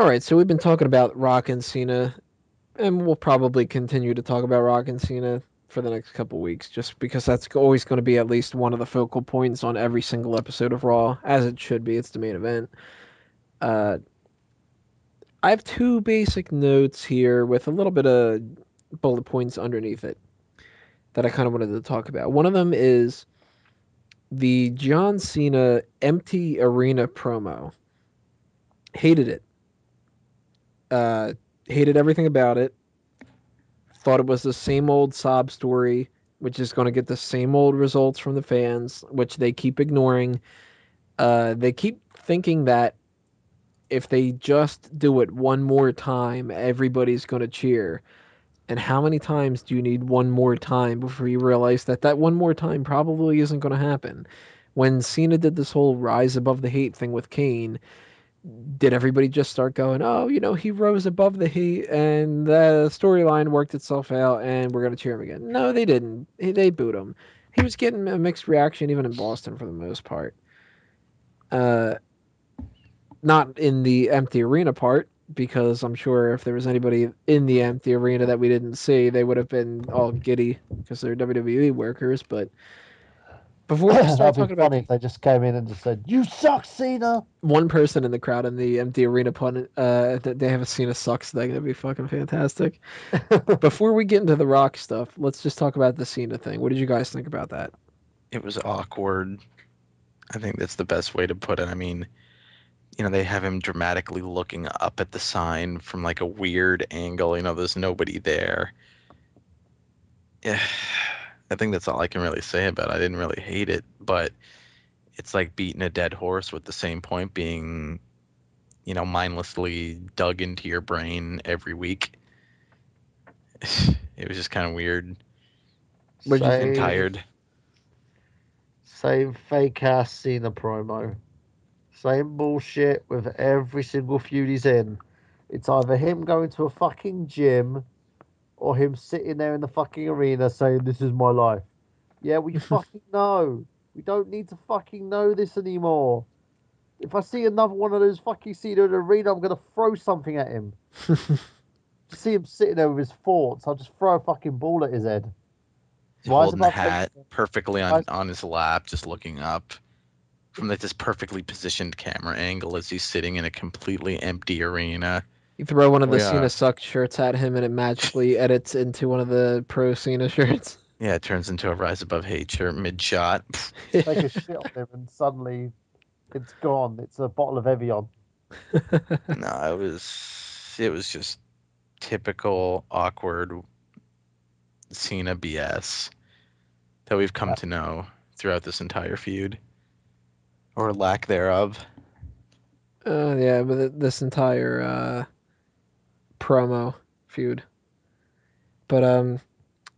All right, so we've been talking about Rock and Cena, and we'll probably continue to talk about Rock and Cena for the next couple weeks, just because that's always going to be at least one of the focal points on every single episode of Raw, as it should be. It's the main event. Uh, I have two basic notes here with a little bit of bullet points underneath it that I kind of wanted to talk about. One of them is the John Cena empty arena promo. Hated it. Uh, Hated everything about it. Thought it was the same old sob story, which is going to get the same old results from the fans, which they keep ignoring. They keep thinking that if they just do it one more time, everybody's going to cheer. And how many times do you need one more time before you realize that that one more time probably isn't going to happen? When Cena did this whole rise above the hate thing with Kane, did everybody just start going, oh, he rose above the heat and the storyline worked itself out and we're going to cheer him again? No, they didn't. They booed him. He was getting a mixed reaction even in Boston for the most part. Uh, Not in the empty arena part, because I'm sure if there was anybody in the empty arena that we didn't see, they would have been all giddy because they're WWE workers. But before we start That'd be talking about funny if they just came in and just said, "You suck, Cena." one person in the crowd in the empty arena pun, that they have a Cena sucks thing, that'd be fucking fantastic. Before we get into the Rock stuff, let's just talk about the Cena thing. What did you guys think about that? It was awkward. I think that's the best way to put it. I mean, they have him dramatically looking up at the sign from like a weird angle. There's nobody there. Yeah, I think that's all I can really say about it. I didn't really hate it, but it's like beating a dead horse with the same point being, mindlessly dug into your brain every week. It was just kind of weird What'd you and think? tired. Same fake ass Cena promo. Same bullshit with every single feud he's in. It's either him going to a fucking gym or him sitting there in the fucking arena saying, "This is my life." Yeah, we fucking know. We don't need to fucking know this anymore. If I see another one of those fucking Cena in the arena, I'm going to throw something at him. Just see him sitting there with his thoughts, I'll just throw a fucking ball at his head. He's Rise holding the above hat hate. perfectly Rise, on his lap, just looking up from like this perfectly positioned camera angle as he's sitting in a completely empty arena. You throw one of the We Cena sucks shirts at him and it magically edits into one of the pro Cena shirts. Yeah, it turns into a Rise Above Hate shirt mid-shot. take a shit on him, and suddenly it's gone. It's a bottle of Evian. No, it was just typical awkward Cena BS that we've come to know throughout this entire feud, or lack thereof. Yeah, but this entire promo feud. But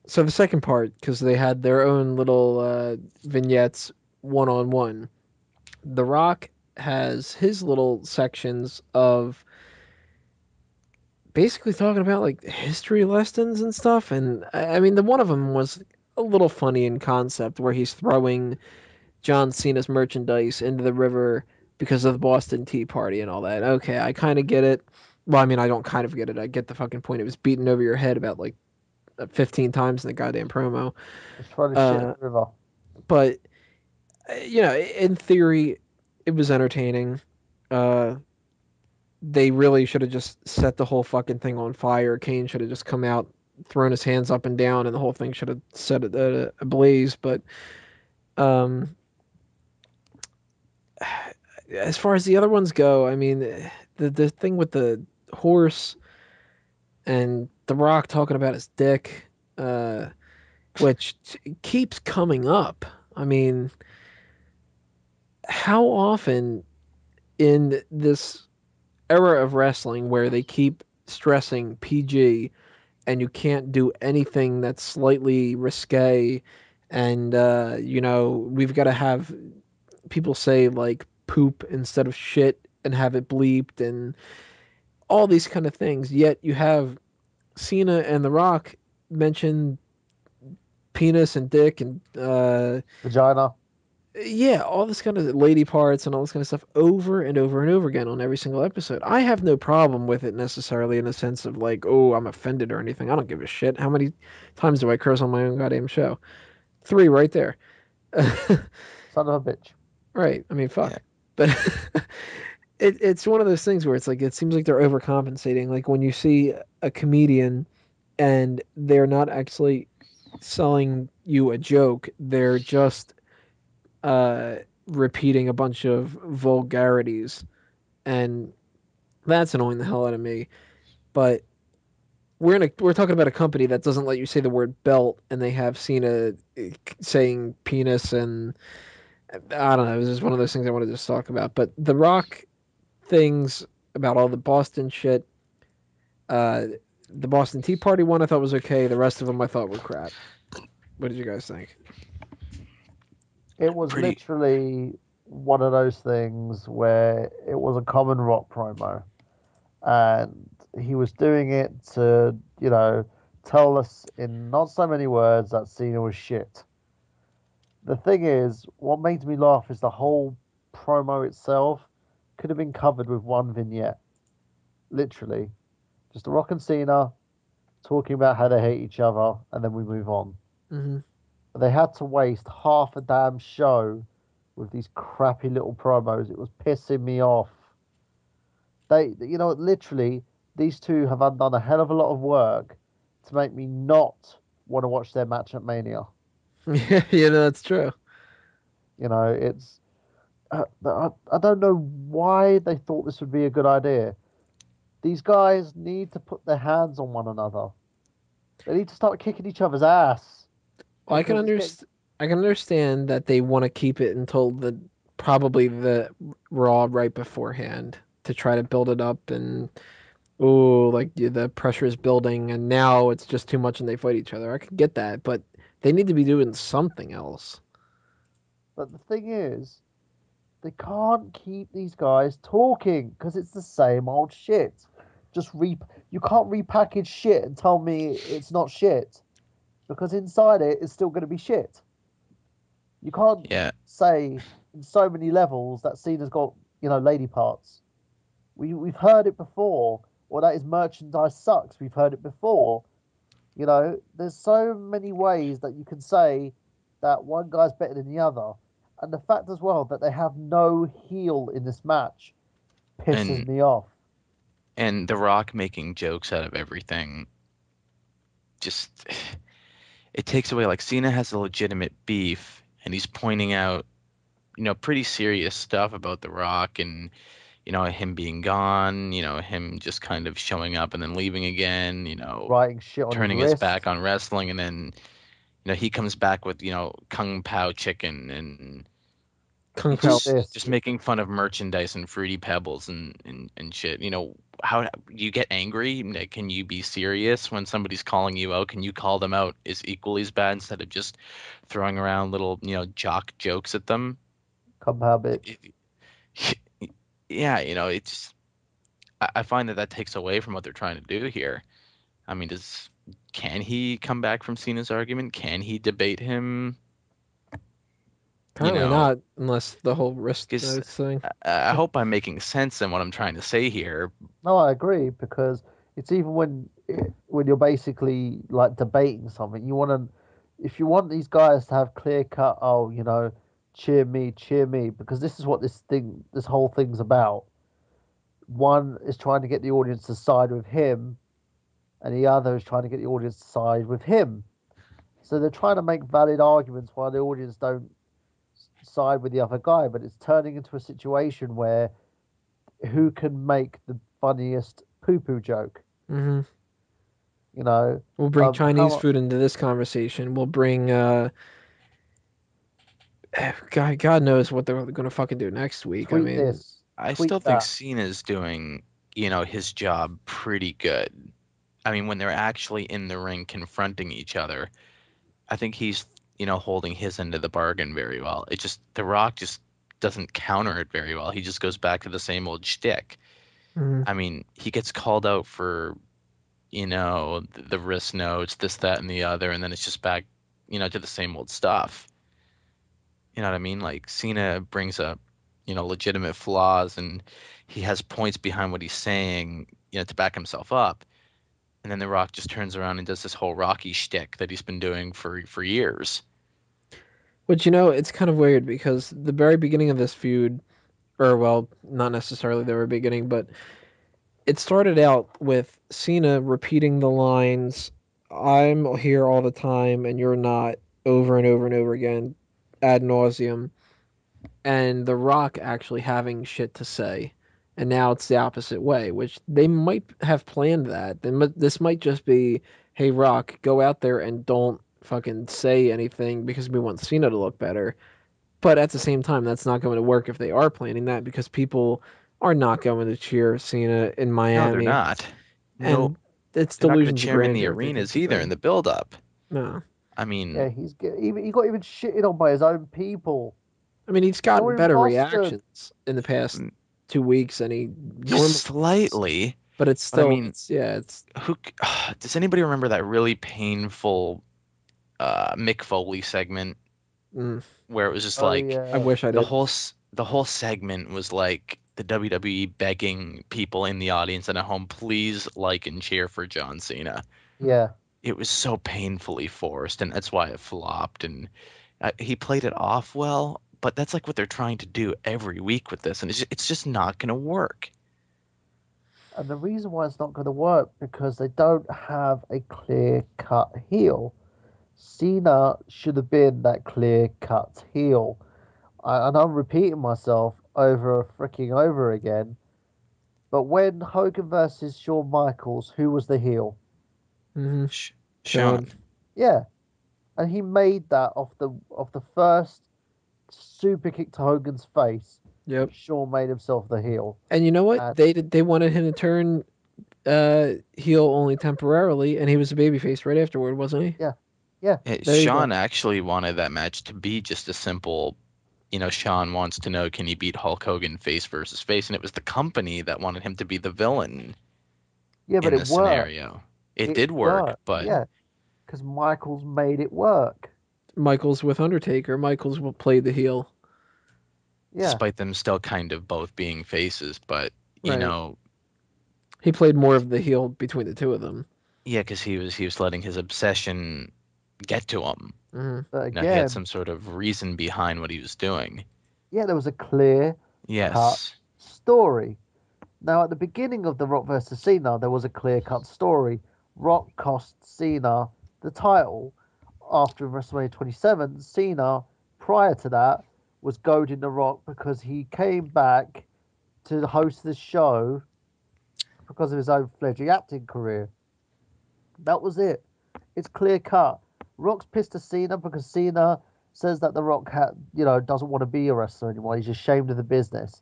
so the second part, because they had their own little vignettes one on one. The Rock has his little sections of basically talking about like history lessons and stuff, and I mean the one of them was a little funny in concept where he's throwing John Cena's merchandise into the river because of the Boston Tea Party and all that. Okay, I kind of get it. Well, I mean, I don't kind of get it. I get the fucking point. It was beaten over your head about like 15 times in the goddamn promo. Just throw the shit in Uh, the river. but in theory, it was entertaining. Uh, they really should have just set the whole fucking thing on fire. Kane should have just come out, thrown his hands up and down, and the whole thing should have set it ablaze. But um, as far as the other ones go, I mean, the thing with the horse and The Rock talking about his dick, which keeps coming up. I mean, how often in this era of wrestling where they keep stressing PG and you can't do anything that's slightly risque and we've got to have people say like poop instead of shit and have it bleeped and all these kind of things, yet you have Cena and The Rock mention penis and dick and Vagina. Yeah, all this kind of lady parts and all this kind of stuff over and over and over again on every single episode. I have no problem with it necessarily in the sense of like, oh, I'm offended or anything. I don't give a shit. How many times do I curse on my own goddamn show? 3 right there. Son of a bitch. Right. I mean, Yeah. fuck. But it's one of those things where it's like it seems like they're overcompensating. Like when you see a comedian and they're not actually selling you a joke, they're just uh, repeating a bunch of vulgarities, and that's annoying the hell out of me. But we're talking about a company that doesn't let you say the word belt, and they have Cena saying penis, and I don't know. It was just one of those things I wanted to just talk about. But The Rock things about all the Boston shit. Uh, the Boston Tea Party one I thought was okay. The rest of them I thought were crap. What did you guys think? It was Pretty. literally one of those things where it was a common rock promo, and he was doing it to, tell us in not so many words that Cena was shit. The thing is, what made me laugh is the whole promo itself could have been covered with one vignette. Literally. Just The Rock and Cena talking about how they hate each other, and then we move on. Mm-hmm. But they had to waste half a damn show with these crappy little promos. It was pissing me off. Literally, these two have undone a hell of a lot of work to make me not want to watch their match at Mania. Yeah, yeah, no, that's true. It's I don't know why they thought this would be a good idea. These guys need to put their hands on one another. They need to start kicking each other's ass Well, because it's getting I can understand that they want to keep it until probably the Raw right beforehand to try to build it up and oh, like the pressure is building and now it's just too much and they fight each other. I could get that, but they need to be doing something else. But the thing is, they can't keep these guys talking because it's the same old shit. You can't repackage shit and tell me it's not shit because inside it's still going to be shit. You can't Yeah. say in so many levels that Cena's got lady parts. We've heard it before, or that his merchandise sucks. We've heard it before. There's so many ways that you can say that one guy's better than the other. And the fact as well that they have no heel in this match pisses And me off. and The Rock making jokes out of everything just it takes away. Like, Cena has a legitimate beef and he's pointing out, pretty serious stuff about The Rock and, him being gone, him just kind of showing up and then leaving again, Writing shit on his turning his wrist. back on wrestling, and then, he comes back with, Kung Pao chicken, and Kung Tweet Pao. just this. making fun of merchandise and Fruity Pebbles and shit. How you get angry? Like, can you be serious when somebody's calling you out? Can you call them out as equally as bad instead of just throwing around little, jock jokes at them? Compound bitch. Yeah, it's I find that takes away from what they're trying to do here. I mean, can he come back from Cena's argument? Can he debate him? You Apparently know, not, unless the whole wrist because thing. I hope I'm making sense in what I'm trying to say here. No, I agree because it's even when you're basically like debating something, if you want these guys to have clear cut, oh, cheer me, because this is what this whole thing's about. One is trying to get the audience to side with him, and the other is trying to get the audience to side with him. So they're trying to make valid arguments while the audience don't side with the other guy, but it's turning into a situation where who can make the funniest poo poo joke? Hmm. You know, We'll bring Chinese how food into this conversation. We'll bring God knows what they're gonna fucking do next week. I tweet mean, this, I tweet still think that. Cena's doing, his job pretty good. I mean, when they're actually in the ring confronting each other, I think he's, holding his end of the bargain very well. It just The Rock just doesn't counter it very well. He just goes back to the same old shtick. mhm. I mean, he gets called out for, the wrist notes, this, that, and the other, and then it's just back, to the same old stuff. You know what I mean? Like Cena brings up, legitimate flaws and he has points behind what he's saying, to back himself up. And then The Rock just turns around and does this whole Rocky shtick that he's been doing for years. Which, it's kind of weird because the very beginning of this feud, or well, not necessarily the very beginning, but it started out with Cena repeating the lines, "I'm here all the time and you're not," over and over and over again, ad nauseum, and The Rock actually having shit to say. And now it's the opposite way, which they might have planned that. This might just be, hey, Rock, go out there and don't fucking say anything because we want Cena to look better. But at the same time, that's not going to work if they are planning that because people are not going to cheer Cena in No, they're Miami. not. No, And it's they're not going to delusions of cheer him in the grandeur if they think arenas the either in same. the build-up. No. I mean, Yeah, he got even shitted on by his own people. I mean, he's They gotten were in better Boston. reactions in the past 2 weeks than he just normally slightly. but it's But I still, mean, it's who does anybody remember that really painful Mick Foley segment mm, where it was just Oh like I yeah, wish I did. the whole segment was like the WWE begging people in the audience and at home, please like and cheer for John Cena. yeah. It was so painfully forced, and that's why it flopped. And he played it off well, but that's like what they're trying to do every week with this, and it's just not going to work. And the reason why it's not going to work because they don't have a clear-cut heel. Cena should have been that clear-cut heel. And I'm repeating myself over again. But when Hogan versus Shawn Michaels, who was the heel? Mm-hmm. Sean, Yeah, and he made that off the first super kick to Hogan's face. Yep. Shawn made himself the heel. And you know what? And They wanted him to turn heel only temporarily, and he was a babyface right afterward, wasn't he? yeah, yeah, There you Sean go. actually wanted that match to be just a simple, Sean wants to know, can he beat Hulk Hogan face versus face? And it was the company that wanted him to be the villain yeah, but in it this worked. scenario. It It did work, worked. but Yeah, because Michaels made it work. Michaels with Undertaker. Michaels played the heel. Yeah, despite them still kind of both being faces, but Right. He played more of the heel between the two of them. yeah, because he was letting his obsession get to him. Mm-hmm. but He had again, some sort of reason behind what he was doing. yeah, there was a clear cut Yes. story. Now, at the beginning of the Rock versus Cena, there was a clear cut story. Rock cost Cena the title. After WrestleMania 27, Cena, prior to that, was goading The Rock because he came back to host the show because of his own fledgling acting career. That was it. It's clear cut. Rock's pissed at Cena because Cena says that The Rock doesn't want to be a wrestler anymore. He's ashamed of the business.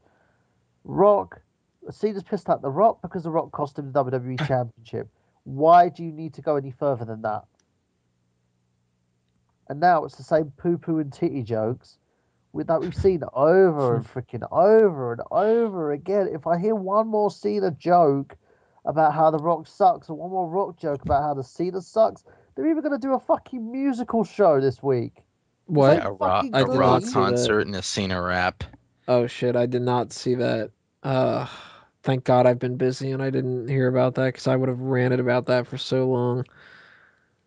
Cena's pissed at The Rock because The Rock cost him the WWE Championship. Why do you need to go any further than that? And now it's the same poo-poo and titty jokes that we've seen over and freaking over and over again. If I hear one more Cena joke about how The Rock sucks or one more Rock joke about how the Cena sucks, they're even going to do a fucking musical show this week. What? Yeah, I a did not rock see that. concert and a Cena rap. Oh shit! I did not see that. Uh, thank God I've been busy and I didn't hear about that because I would have ranted about that for so long.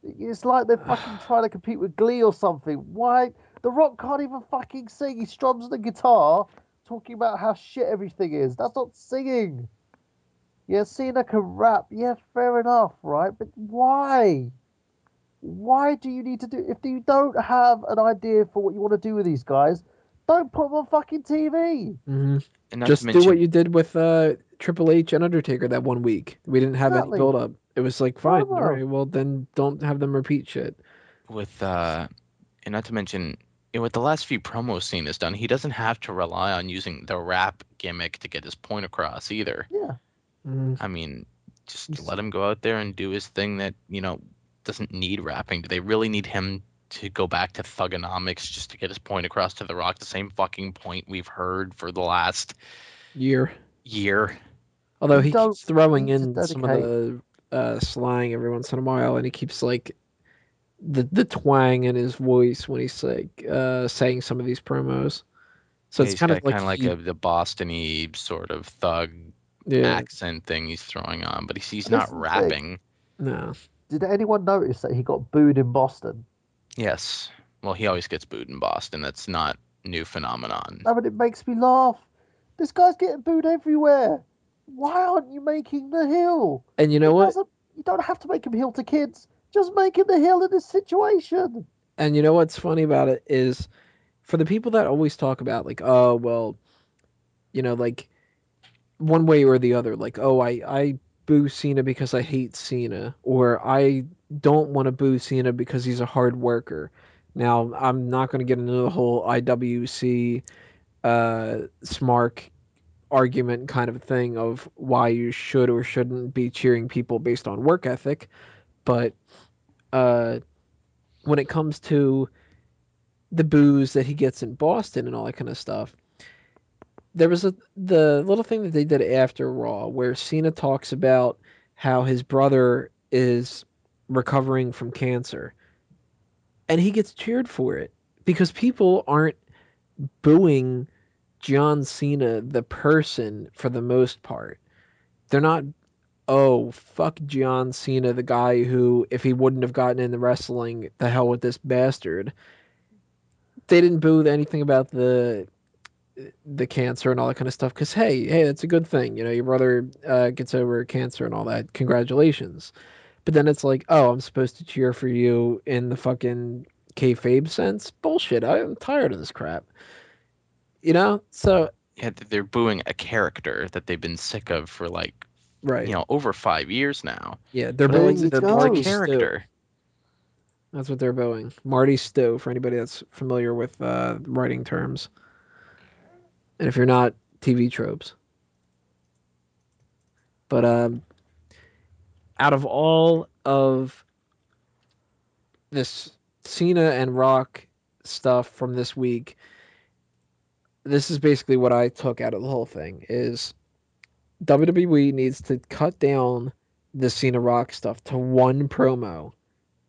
It's like they're fucking trying to compete with Glee or something. Why? The Rock can't even fucking sing. He strums the guitar talking about how shit everything is. That's not singing. Yeah, Cena can rap. Yeah, fair enough, right? But why? Why do you need to do? If you don't have an idea for what you want to do with these guys, don't put them on fucking TV. Mm-hmm. And not to Just do what mention, you did with Triple H and Undertaker that one week. We didn't have any Exactly. build up. It was like fine, all Promo. right. Well, then don't have them repeat shit. and not to mention, with the last few promos Cena's done, he doesn't have to rely on using the rap gimmick to get his point across either. Yeah. Mm-hmm. I mean, just let him go out there and do his thing that, doesn't need rapping. Do they really need him to go back to thugonomics just to get his point across to The Rock? The same fucking point we've heard for the last Year. year. Although You he don't keeps throwing need to in some of dedicate. the slang every once in a while, and he keeps like the twang in his voice when he's like saying some of these promos. So Yeah, it's he's kind of got like kind of like he, the Boston-y sort of thug yeah, accent thing he's throwing on, but he's And this not is the thing. rapping. no. Did anyone notice that he got booed in Boston? Yes. Well, he always gets booed in Boston. That's not new phenomenon. No, but it makes me laugh. This guy's getting booed everywhere. Why aren't you making the hill? And you know It what? doesn't. You don't have to make him heel to kids. Just make him the heel in this situation. And you know what's funny about it is for the people that always talk about like, oh well, like one way or the other, like, oh I boo Cena because I hate Cena, or I don't want to boo Cena because he's a hard worker. Now I'm not going to get into the whole IWC Smark argument kind of thing of why you should or shouldn't be cheering people based on work ethic, but uh, when it comes to the boos that he gets in Boston and all that kind of stuff, there was the little thing that they did after Raw where Cena talks about how his brother is recovering from cancer, and he gets cheered for it because people aren't booing John Cena the person for the most part. They're not, oh, fuck John Cena, the guy who, if he wouldn't have gotten into wrestling, the hell with this bastard. They didn't boo anything about the cancer and all that kind of stuff because hey, that's a good thing. Your brother gets over cancer and all that. Congratulations. But then it's like, oh, I'm supposed to cheer for you in the fucking kayfabe sense. Bullshit. I'm tired of this crap. So Yeah, they're booing a character that they've been sick of for like, right, over 5 years now. yeah, they're But There booing you it's the a go. Marty Stu. character. That's what they're booing. Marty Stu, for anybody that's familiar with writing terms. And if you're not, TV tropes. But out of all of this Cena and Rock stuff from this week, this is basically what I took out of the whole thing is WWE needs to cut down the Cena Rock stuff to one promo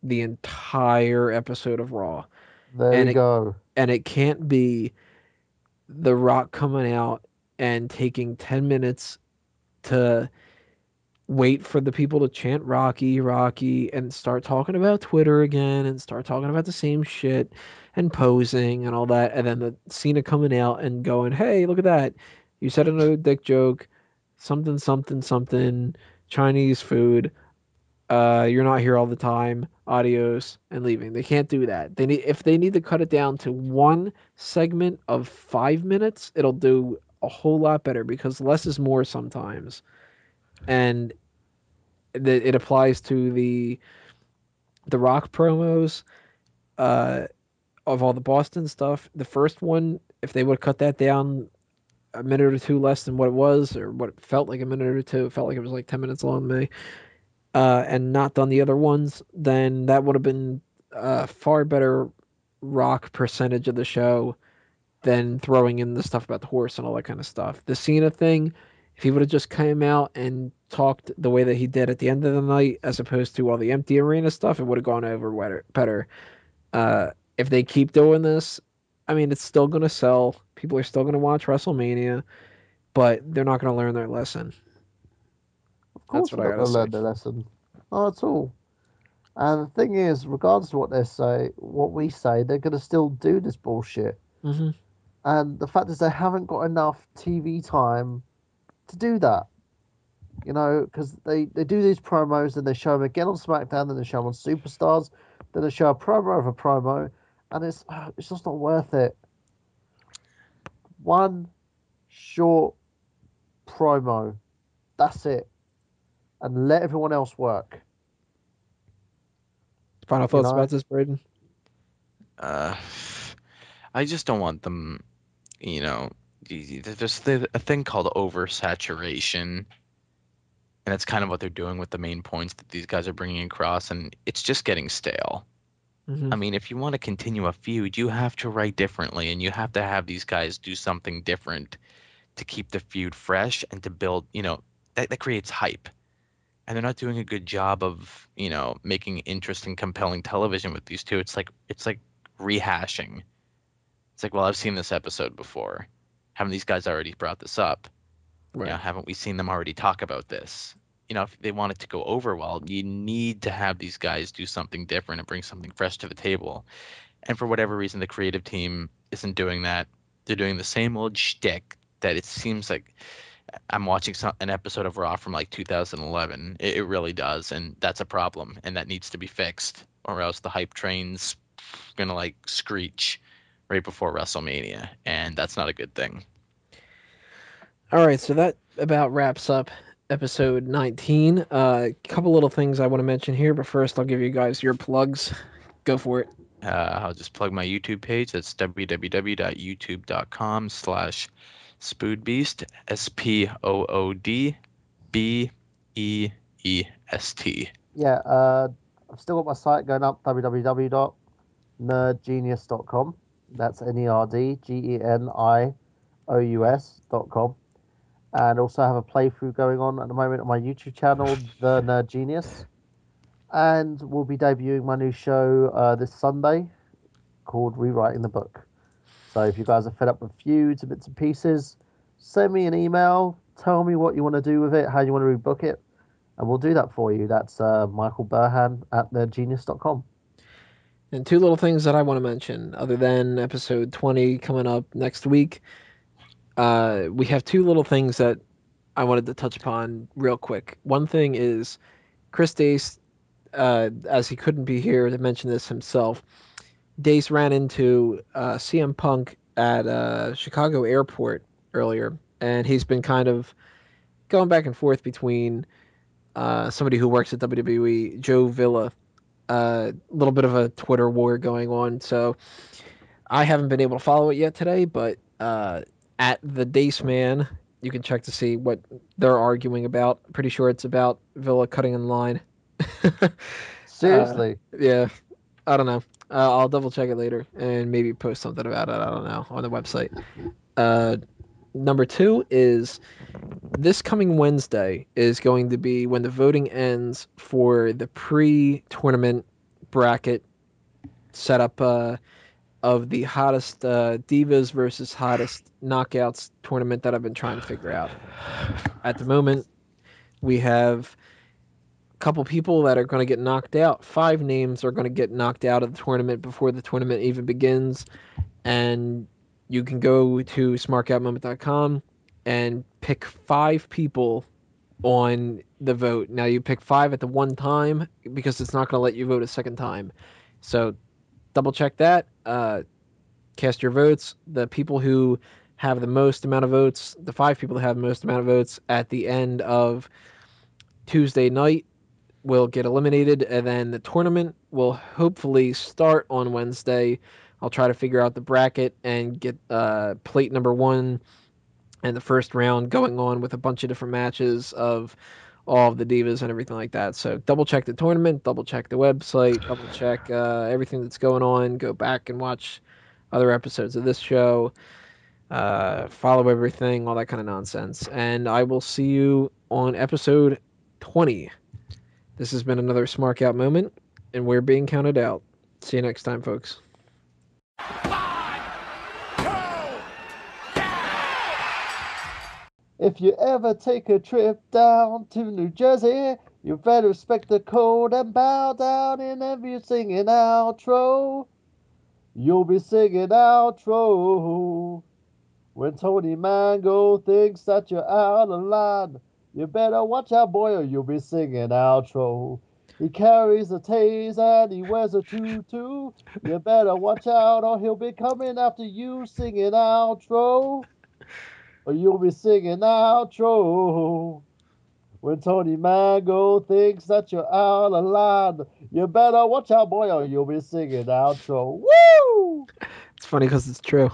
the entire episode of Raw. There And you it go. and it can't be The Rock coming out and taking 10 minutes to wait for the people to chant Rocky, Rocky, and start talking about Twitter again and start talking about the same shit and posing and all that. And then the Cena coming out and going, hey, look at that. You said another dick joke, something, something, something, Chinese food. You're not here all the time. Adios, and leaving. They can't do that. If they need to cut it down to one segment of 5 minutes, it'll do a whole lot better because less is more sometimes. And it applies to the Rock promos uh, of all the Boston stuff. The first one, if they would have cut that down a minute or two less than what it was, or what it felt like a minute or two, it felt like it was like 10 minutes long to me, and not done the other ones, then that would have been a far better Rock percentage of the show than throwing in the stuff about the horse and all that kind of stuff. The Cena thing, if he would have just came out and talked the way that he did at the end of the night, as opposed to all the empty arena stuff, it would have gone over better. If they keep doing this, I mean, it's still going to sell. People are still going to watch WrestleMania, but they're not going to learn their lesson. Of That's course, what they're I not got to going to say. learn their lesson. Not at all. And the thing is, regardless of what they say, what we say, they're going to still do this bullshit. Mm-hmm. And the fact is, they haven't got enough TV time to do that. Because they do these promos, and they show them again on SmackDown, then they show them on Superstars, then they show a promo of a promo, and it's just not worth it. One short promo, that's it, and let everyone else work. Final You thoughts know, about this, Braden? Uh, I just don't want them, there's a thing called oversaturation, and that's kind of what they're doing with the main points that these guys are bringing across, and it's just getting stale. Mm-hmm. I mean, if you want to continue a feud, you have to write differently, and you have to have these guys do something different to keep the feud fresh and to build, that creates hype. and they're not doing a good job of, making interesting, compelling television with these two. It's like rehashing. It's like, well, I've seen this episode before. Haven't these guys already brought this up? Right. Haven't we seen them already talk about this? If they want it to go over well, you need to have these guys do something different and bring something fresh to the table. And for whatever reason, the creative team isn't doing that. They're doing the same old shtick that it seems like I'm watching an episode of Raw from like 2011. It really does, and that's a problem, and that needs to be fixed, or else the hype train's gonna like screech right before WrestleMania, and that's not a good thing. All right, so that about wraps up episode 19. A couple little things I want to mention here, but first I'll give you guys your plugs. Go for it. I'll just plug my YouTube page. That's www.youtube.com/spoodbeast, SPOODBEEST. Yeah, I've still got my site going up, www.nerdgenius.com. That's NERDGENIOUS.com. And also have a playthrough going on at the moment on my YouTube channel, The Nerd Genius. And we'll be debuting my new show this Sunday called Rewriting the Book. So if you guys are fed up with feuds and bits and pieces, send me an email, tell me what you want to do with it, how you want to rebook it, and we'll do that for you. That's Michael Burhan at nerdgenius.com. And two little things that I want to mention, other than episode 20 coming up next week. We have two little things that I wanted to touch upon real quick. One thing is Chris Dace, as he couldn't be here to mention this himself, Dace ran into CM Punk at Chicago Airport earlier, and he's been kind of going back and forth between somebody who works at WWE, Joe Villa, a little bit of a Twitter war going on. So I haven't been able to follow it yet today, but at the Dace Man, you can check to see what they're arguing about. Pretty sure it's about Villa cutting in line. Seriously? Yeah, I don't know. I'll double check it later and maybe post something about it. I don't know, on the website. Number two is this coming Wednesday is going to be when the voting ends for the pre-tournament bracket setup of the hottest Divas versus hottest Knockouts tournament that I've been trying to figure out. At the moment, we have a couple people that are going to get knocked out. 5 names are going to get knocked out of the tournament before the tournament even begins. And you can go to smarkoutmoment.com and pick 5 people on the vote. Now, you pick 5 at the one time because it's not going to let you vote a second time. So double check that. Cast your votes. The people who have the most amount of votes, the 5 people that have the most amount of votes at the end of Tuesday night will get eliminated, and then the tournament will hopefully start on Wednesday. I'll try to figure out the bracket and get plate number 1 and the first round going on with a bunch of different matches of all of the divas and everything like that. So double check the tournament, double check the website, double check everything that's going on. Go back and watch other episodes of this show. Follow everything, all that kind of nonsense. And I will see you on episode 20. This has been another Smark Out moment, and we're being counted out. See you next time, folks. 5, 2, If you ever take a trip down to New Jersey, you better respect the code and bow down in every singing outro. You'll be singing outro. When Tony Mango thinks that you're out of line, you better watch out, boy, or you'll be singing outro. He carries a tase and he wears a tutu. You better watch out, or he'll be coming after you singing outro. Or you'll be singing outro. When Tony Mango thinks that you're out of line, you better watch out, boy, or you'll be singing outro. Woo! It's funny because it's true.